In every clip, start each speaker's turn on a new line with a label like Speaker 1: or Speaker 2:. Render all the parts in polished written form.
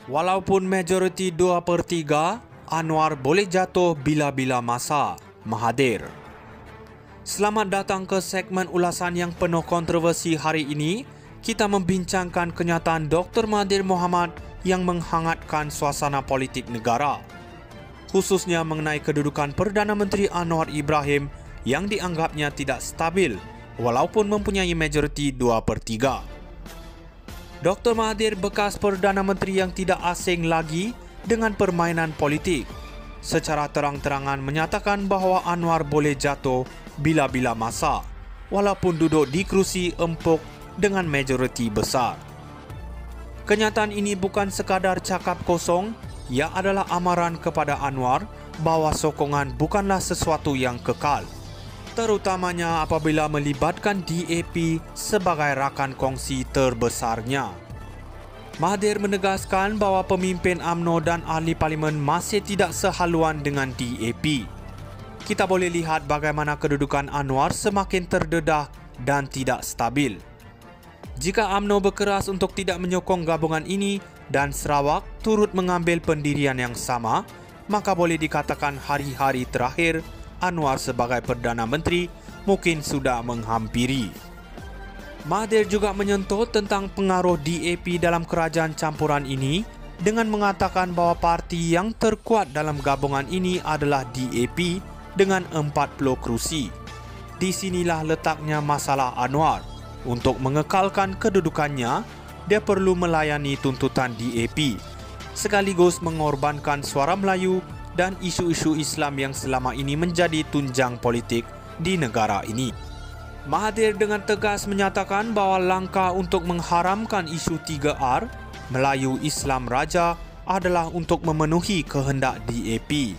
Speaker 1: Walaupun majoriti 2/3, Anwar boleh jatuh bila-bila masa. Mahathir. Selamat datang ke segmen ulasan yang penuh kontroversi hari ini. Kita membincangkan kenyataan Dr. Mahathir Mohamad yang menghangatkan suasana politik negara. Khususnya mengenai kedudukan Perdana Menteri Anwar Ibrahim yang dianggapnya tidak stabil walaupun mempunyai majoriti 2/3. Dr. Mahathir bekas Perdana Menteri yang tidak asing lagi dengan permainan politik. Secara terang-terangan menyatakan bahawa Anwar boleh jatuh bila-bila masa walaupun duduk di kerusi empuk dengan majoriti besar. Kenyataan ini bukan sekadar cakap kosong, ia adalah amaran kepada Anwar bahawa sokongan bukanlah sesuatu yang kekal, terutamanya apabila melibatkan DAP sebagai rakan kongsi terbesarnya. Mahathir menegaskan bahawa pemimpin UMNO dan ahli parlimen masih tidak sehaluan dengan DAP. Kita boleh lihat bagaimana kedudukan Anwar semakin terdedah dan tidak stabil. Jika UMNO berkeras untuk tidak menyokong gabungan ini dan Sarawak turut mengambil pendirian yang sama, maka boleh dikatakan hari-hari terakhir Anwar sebagai Perdana Menteri mungkin sudah menghampiri. Mahathir juga menyentuh tentang pengaruh DAP dalam kerajaan campuran ini dengan mengatakan bahawa parti yang terkuat dalam gabungan ini adalah DAP dengan 40 kerusi. Di sinilah letaknya masalah Anwar. Untuk mengekalkan kedudukannya, dia perlu melayani tuntutan DAP, sekaligus mengorbankan suara Melayu dan isu-isu Islam yang selama ini menjadi tunjang politik di negara ini. Mahathir dengan tegas menyatakan bahawa langkah untuk mengharamkan isu 3R, Melayu Islam Raja, adalah untuk memenuhi kehendak DAP.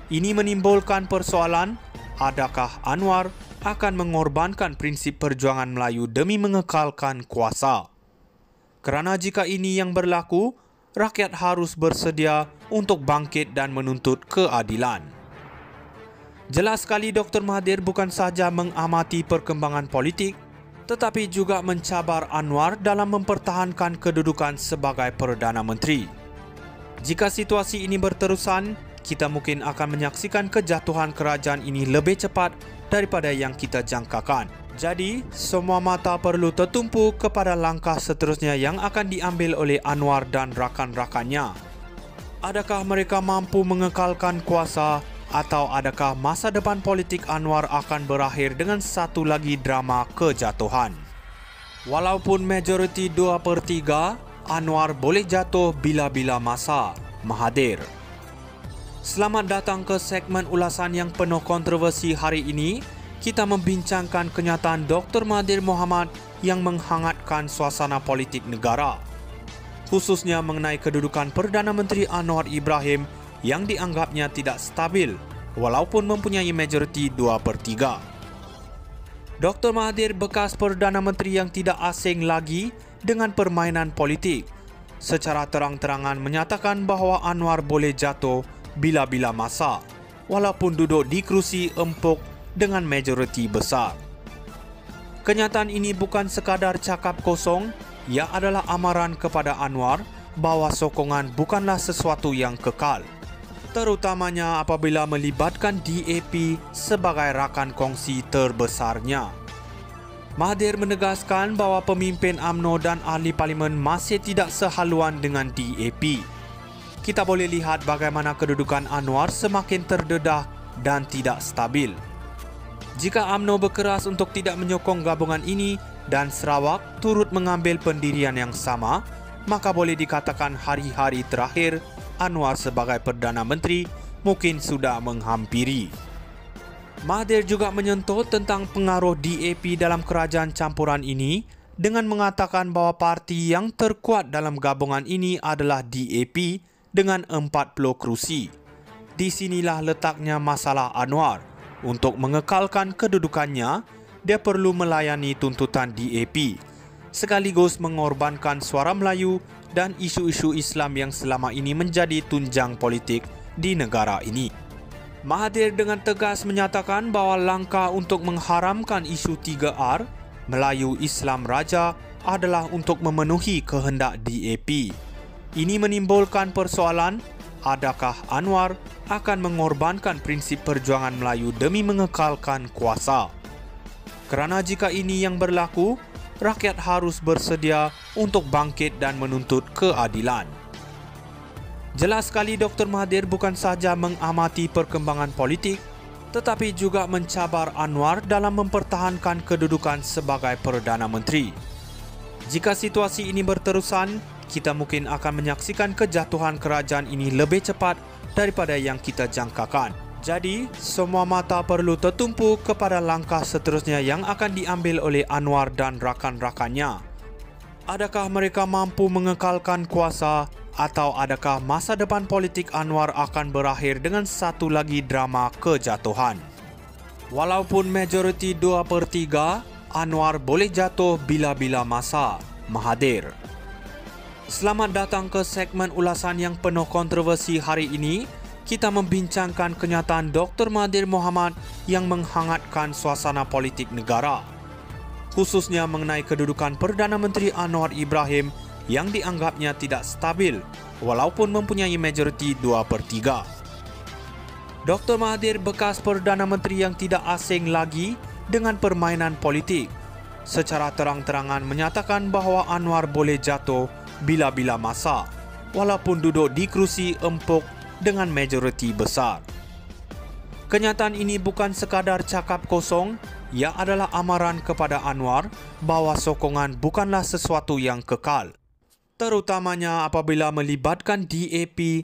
Speaker 1: Ini menimbulkan persoalan, adakah Anwar akan mengorbankan prinsip perjuangan Melayu demi mengekalkan kuasa? Kerana jika ini yang berlaku, rakyat harus bersedia untuk bangkit dan menuntut keadilan. Jelas sekali Dr. Mahathir bukan sahaja mengamati perkembangan politik, tetapi juga mencabar Anwar dalam mempertahankan kedudukan sebagai Perdana Menteri. Jika situasi ini berterusan, kita mungkin akan menyaksikan kejatuhan kerajaan ini lebih cepat daripada yang kita jangkakan. Jadi, semua mata perlu tertumpu kepada langkah seterusnya yang akan diambil oleh Anwar dan rakan-rakannya. Adakah mereka mampu mengekalkan kuasa atau adakah masa depan politik Anwar akan berakhir dengan satu lagi drama kejatuhan? Walaupun majoriti 2/3, Anwar boleh jatuh bila-bila masa. Mahathir. Selamat datang ke segmen ulasan yang penuh kontroversi hari ini. Kita membincangkan kenyataan Dr. Mahathir Mohamad yang menghangatkan suasana politik negara. Khususnya mengenai kedudukan Perdana Menteri Anwar Ibrahim yang dianggapnya tidak stabil walaupun mempunyai majoriti 2/3. Dr. Mahathir bekas Perdana Menteri yang tidak asing lagi dengan permainan politik. Secara terang-terangan menyatakan bahawa Anwar boleh jatuh bila-bila masa walaupun duduk di kerusi empuk dengan majoriti besar. Kenyataan ini bukan sekadar cakap kosong, ia adalah amaran kepada Anwar bahawa sokongan bukanlah sesuatu yang kekal, terutamanya apabila melibatkan DAP sebagai rakan kongsi terbesarnya. Mahathir menegaskan bahawa pemimpin UMNO dan ahli parlimen masih tidak sehaluan dengan DAP. Kita boleh lihat bagaimana kedudukan Anwar semakin terdedah dan tidak stabil. Jika UMNO berkeras untuk tidak menyokong gabungan ini dan Sarawak turut mengambil pendirian yang sama, maka boleh dikatakan hari-hari terakhir Anwar sebagai Perdana Menteri mungkin sudah menghampiri. Mahathir juga menyentuh tentang pengaruh DAP dalam kerajaan campuran ini dengan mengatakan bahawa parti yang terkuat dalam gabungan ini adalah DAP dengan 40 kerusi. Di sinilah letaknya masalah Anwar. Untuk mengekalkan kedudukannya, dia perlu melayani tuntutan DAP, sekaligus mengorbankan suara Melayu dan isu-isu Islam yang selama ini menjadi tunjang politik di negara ini. Mahathir dengan tegas menyatakan bahawa langkah untuk mengharamkan isu 3R, Melayu Islam Raja, adalah untuk memenuhi kehendak DAP. Ini menimbulkan persoalan, adakah Anwar akan mengorbankan prinsip perjuangan Melayu demi mengekalkan kuasa? Kerana jika ini yang berlaku, rakyat harus bersedia untuk bangkit dan menuntut keadilan. Jelas sekali Dr. Mahathir bukan sahaja mengamati perkembangan politik, tetapi juga mencabar Anwar dalam mempertahankan kedudukan sebagai Perdana Menteri. Jika situasi ini berterusan, kita mungkin akan menyaksikan kejatuhan kerajaan ini lebih cepat daripada yang kita jangkakan. Jadi, semua mata perlu tertumpu kepada langkah seterusnya yang akan diambil oleh Anwar dan rakan-rakannya. Adakah mereka mampu mengekalkan kuasa atau adakah masa depan politik Anwar akan berakhir dengan satu lagi drama kejatuhan? Walaupun majoriti 2/3, Anwar boleh jatuh bila-bila masa. Mahathir. Selamat datang ke segmen ulasan yang penuh kontroversi hari ini. Kita membincangkan kenyataan Dr. Mahathir Mohamad yang menghangatkan suasana politik negara, khususnya mengenai kedudukan Perdana Menteri Anwar Ibrahim yang dianggapnya tidak stabil walaupun mempunyai majoriti 2/3. Dr. Mahathir bekas Perdana Menteri yang tidak asing lagi dengan permainan politik, secara terang-terangan menyatakan bahawa Anwar boleh jatuh bila-bila masa walaupun duduk di kerusi empuk dengan majoriti besar. Kenyataan ini bukan sekadar cakap kosong, ia adalah amaran kepada Anwar bahawa sokongan bukanlah sesuatu yang kekal, terutamanya apabila melibatkan DAP.